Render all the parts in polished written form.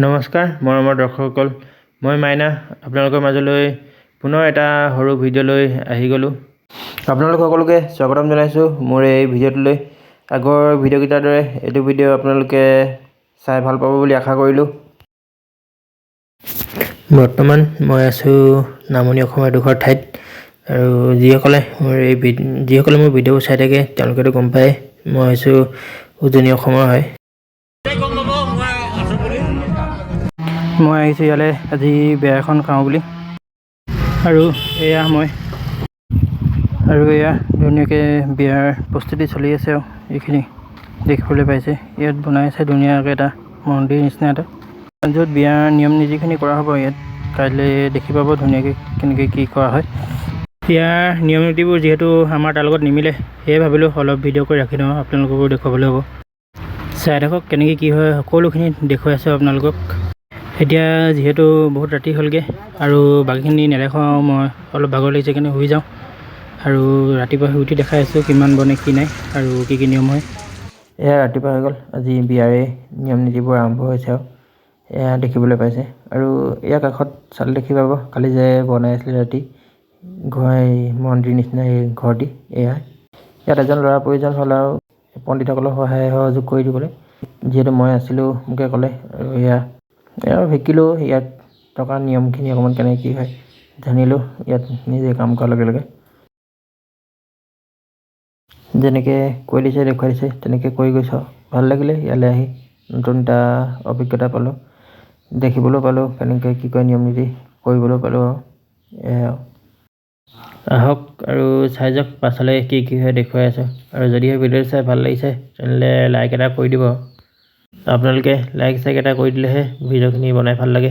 নমস্কাৰ মৰমৰ দৰ্শকসকল, মই মাইনা আপোনালোকৰ মাজলৈ পুনৰ এটা সৰু ভিডিঅ' লৈ আহি গ'লোঁ। আপোনালোক সকলোকে স্বাগতম জনাইছোঁ মোৰ এই ভিডিঅ'টোলৈ। আগৰ ভিডিঅ'কেইটাৰ দৰে এইটো ভিডিঅ' আপোনালোকে চাই ভাল পাব বুলি আশা কৰিলোঁ। বৰ্তমান মই আছোঁ নামনি অসমৰ এডোখৰ ঠাইত, আৰু যিসকলে মোৰ ভিডিঅ'বোৰ চাই থাকে তেওঁলোকেতো গম পায় মই হৈছোঁ উজনি অসমৰ হয়। মই আহিছোঁ ইয়ালৈ আজি বিয়া এখন খাওঁ বুলি, আৰু এয়া ধুনীয়াকৈ বিয়াৰ প্ৰস্তুতি চলি আছে। আৰু এইখিনি দেখিবলৈ পাইছে, ইয়াত বনাই আছে ধুনীয়াকৈ এটা মন্দিৰ নিচিনা এটা, য'ত বিয়াৰ নিয়ম নীতিখিনি কৰা হ'ব। ইয়াত কাইলৈ দেখি পাব ধুনীয়াকৈ কেনেকৈ কি কৰা হয়। ইয়াৰ নিয়ম নীতিবোৰ যিহেতু আমাৰ তাৰ লগত নিমিলে, সেয়ে ভাবিলোঁ অলপ ভিডিঅ' কৰি ৰাখি দিওঁ, আপোনালোককো দেখুৱাবলৈ হ'ব। চাই থাকক কেনেকৈ কি হয়, সকলোখিনি দেখুৱাই আছোঁ আপোনালোকক। এতিয়া যিহেতু বহুত ৰাতি হ'লগৈ আৰু বাকীখিনি নেদেখাওঁ, মই অলপ ভাগৰ লাগিছে কাৰণে শুই যাওঁ। আৰু ৰাতিপুৱা শুই উঠি দেখাই আছোঁ কিমান বনে কি নাই আৰু কি কি নিয়ম হয়। এয়া ৰাতিপুৱা হৈ গ'ল, আজি বিয়াৰে নিয়ম নীতিবোৰ আৰম্ভ হৈছে আৰু এয়া দেখিবলৈ পাইছে। আৰু ইয়াৰ কাষত চালে দেখি পাব কালি যে বনাই আছিলে ৰাতি মন্দিৰ নিচিনা এই ঘৰটি, ইয়াত এজন ল'ৰাৰ প্ৰয়োজন হ'ল আৰু পণ্ডিতসকলক সহায় সহযোগ কৰি দিবলৈ। যিহেতু মই আছিলোঁ মোকে ক'লে, আৰু শিকিলোঁ ইয়াত থকা নিয়মখিনি অকণমান কেনেকৈ কি হয় জানিলোঁ ইয়াত নিজে কাম কৰাৰ লগে লগে। যেনেকৈ কৈ দিছে দেখুৱাই দিছে তেনেকৈ কৰি গৈছোঁ। ভাল লাগিলে ইয়ালৈ আহি, নতুন এটা অভিজ্ঞতা পালোঁ, দেখিবলৈ পালোঁ কেনেকৈ কি কয় নিয়ম নীতি, কৰিবলৈ পালোঁ। আৰু আহক আৰু চাই যাওক পাছলৈ কি কি হয় দেখুৱাই আছোঁ। আৰু যদিহে ভিডিঅ'টো চাই ভাল লাগিছে তেনেহ'লে লাইক এটা কৰি দিব। আপোনালোকে লাইক চাইক এটা কৰি দিলেহে ভিডিঅ'খিনি বনাই ভাল লাগে।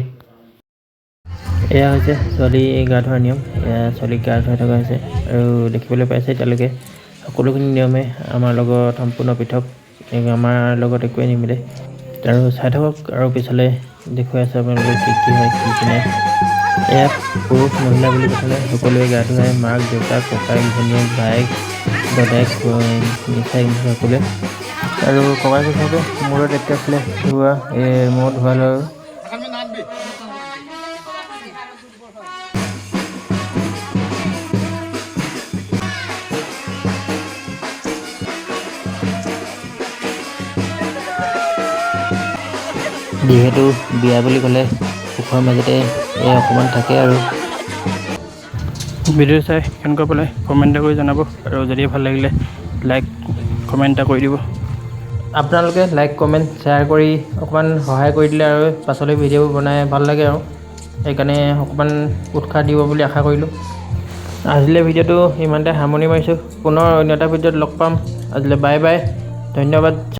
এয়া হৈছে ছোৱালী গা ধোৱাৰ নিয়ম, এয়া ছোৱালীক গা ধুৱাই থকা হৈছে। আৰু দেখিবলৈ পাইছে এতিয়ালৈকে সকলোখিনি নিয়মে আমাৰ লগত সম্পূৰ্ণ পৃথক, আমাৰ লগত একোৱেই নিমিলে। আৰু চাই থাকক আৰু পিছলৈ দেখুৱাই আছোঁ আপোনালোকে কি কি হয় কি কি নাই। ইয়াত পুৰুষ মহিলা বুলি কথা নাই, সকলোৱে গা ধুৱাই, মাক দেউতাক ককায়েক ভনীয়েক ভায়েক দদায়েক মিঠাই সকলোৱে। আৰু ককায়েক হিচাপে মূৰত এতিয়া আছিলে ধোৱা, মূৰত ধোৱা লয়। যিহেতু বিয়া বুলি ক'লে সুখৰ মাজতে অকণমান থাকে। আৰু ভিডিঅ' চাই কেনেকুৱা পালে কমেণ্ট এটা কৰি জনাব, আৰু যদি ভাল লাগিলে লাইক কমেণ্ট এটা কৰি দিব। আপোনালোকে লাইক কমেণ্ট শ্বেয়াৰ কৰি অকণমান সহায় কৰি দিলে আৰু পাছলৈ ভিডিঅ'বোৰ বনাই ভাল লাগে, আৰু সেইকাৰণে অকণমান উৎসাহ দিব বুলি আশা কৰিলোঁ। আজিলৈ ভিডিঅ'টো ইমানতে সামৰণি মাৰিছোঁ, পুনৰ অন্য এটা ভিডিঅ'ত লগ পাম। আজিলৈ বাই বাই, ধন্যবাদ।